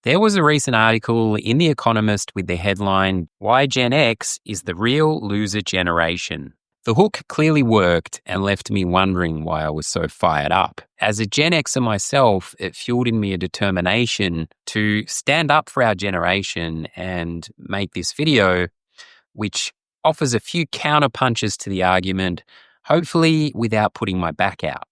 There was a recent article in The Economist with the headline, "Why Gen X is the Real Loser Generation." The hook clearly worked and left me wondering why I was so fired up. As a Gen Xer myself, it fueled in me a determination to stand up for our generation and make this video, which offers a few counterpunches to the argument, hopefully without putting my back out.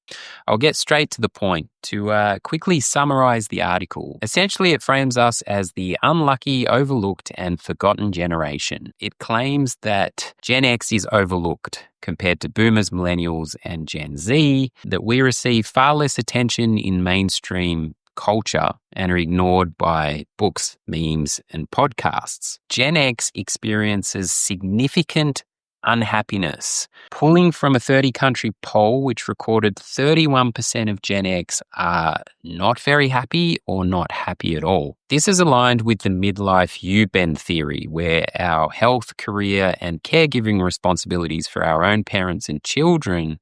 I'll get straight to the point to quickly summarize the article. Essentially, it frames us as the unlucky, overlooked, and forgotten generation. It claims that Gen X is overlooked compared to boomers, millennials, and Gen Z, that we receive far less attention in mainstream culture and are ignored by books, memes, and podcasts. Gen X experiences significant unhappiness. Pulling from a 30-country poll, which recorded 31% of Gen X are not very happy or not happy at all. This is aligned with the midlife U-bend theory, where our health, career, and caregiving responsibilities for our own parents and children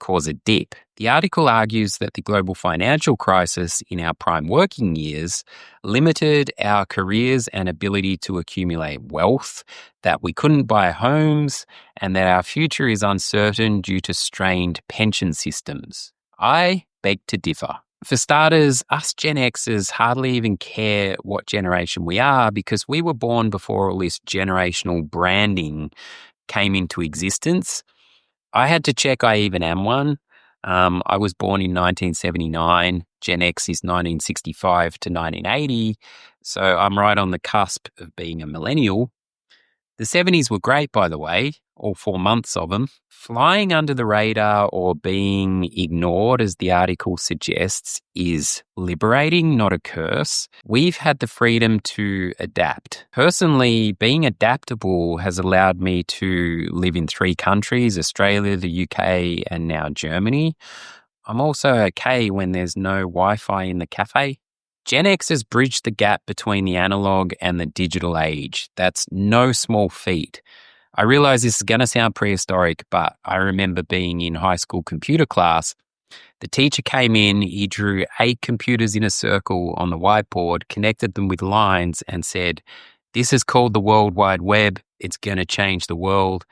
cause a dip. The article argues that the global financial crisis in our prime working years limited our careers and ability to accumulate wealth, that we couldn't buy homes, and that our future is uncertain due to strained pension systems. I beg to differ. For starters, us Gen Xers hardly even care what generation we are because we were born before all this generational branding came into existence. I had to check I even am one. I was born in 1979. Gen X is 1965 to 1980. So I'm right on the cusp of being a millennial. The 70s were great, by the way, all 4 months of them. Flying under the radar or being ignored, as the article suggests, is liberating, not a curse. We've had the freedom to adapt. Personally, being adaptable has allowed me to live in 3 countries, Australia, the UK, and now Germany. I'm also okay when there's no Wi-Fi in the cafe. Gen X has bridged the gap between the analog and the digital age. That's no small feat. I realize this is going to sound prehistoric, but I remember being in high school computer class. The teacher came in, he drew 8 computers in a circle on the whiteboard, connected them with lines, and said, "This is called the World Wide Web. It's going to change the world."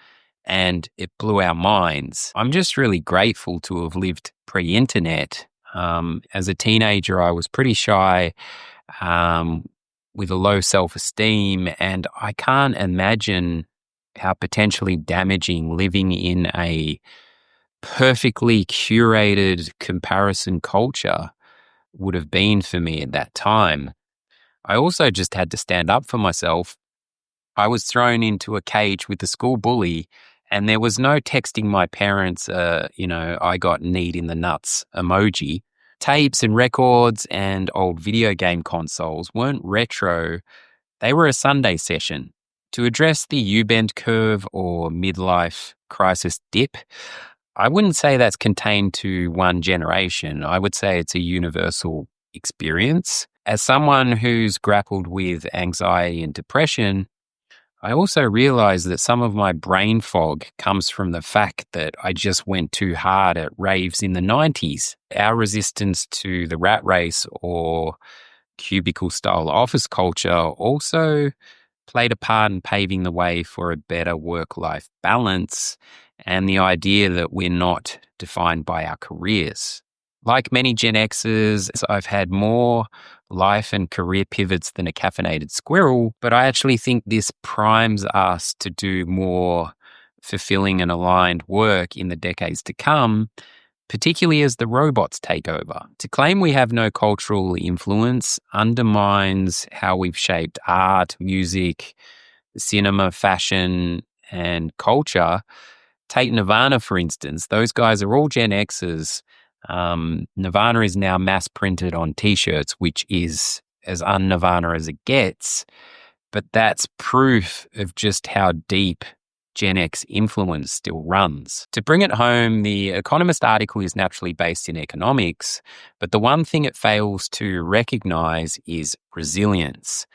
And it blew our minds. I'm just really grateful to have lived pre-internet. As a teenager, I was pretty shy, with a low self-esteem, and I can't imagine how potentially damaging living in a perfectly curated comparison culture would have been for me at that time. I also just had to stand up for myself. I was thrown into a cage with the school bully, and there was no texting my parents, I got kneed in the nuts emoji. Tapes and records and old video game consoles weren't retro, they were a Sunday session. To address the U-bend curve or midlife crisis dip, I wouldn't say that's contained to one generation. I would say it's a universal experience. As someone who's grappled with anxiety and depression, I also realize that some of my brain fog comes from the fact that I just went too hard at raves in the 90s. Our resistance to the rat race or cubicle-style office culture also played a part in paving the way for a better work-life balance and the idea that we're not defined by our careers. Like many Gen Xers, I've had more life and career pivots than a caffeinated squirrel, but I actually think this primes us to do more fulfilling and aligned work in the decades to come, particularly as the robots take over. To claim we have no cultural influence undermines how we've shaped art, music, cinema, fashion, and culture. Take Nirvana, for instance. Those guys are all Gen Xers. Nirvana is now mass printed on t-shirts, which is as un-Nirvana as it gets, but that's proof of just how deep Gen X influence still runs. To bring it home, the Economist article is naturally based in economics, but the one thing it fails to recognize is resilience.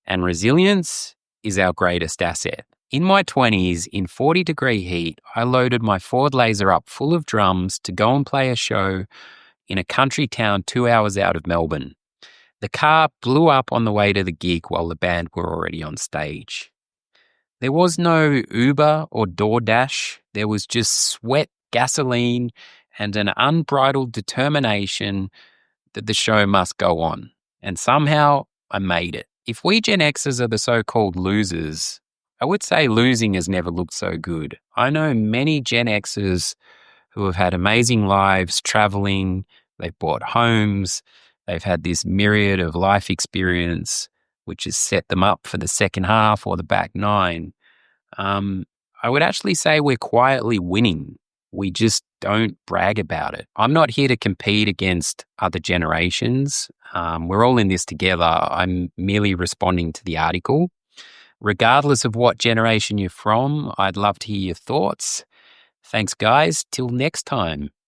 And resilience is our greatest asset. In my 20s, in 40-degree heat, I loaded my Ford Laser up full of drums to go and play a show in a country town 2 hours out of Melbourne. The car blew up on the way to the gig while the band were already on stage. There was no Uber or DoorDash. There was just sweat, gasoline, and an unbridled determination that the show must go on. And somehow I made it. If we Gen Xers are the so-called losers, I would say losing has never looked so good. I know many Gen Xers who have had amazing lives traveling, they've bought homes, they've had this myriad of life experience, which has set them up for the second half or the back nine. I would actually say we're quietly winning. We just don't brag about it. I'm not here to compete against other generations. We're all in this together. I'm merely responding to the article. Regardless of what generation you're from, I'd love to hear your thoughts. Thanks, guys. Till next time.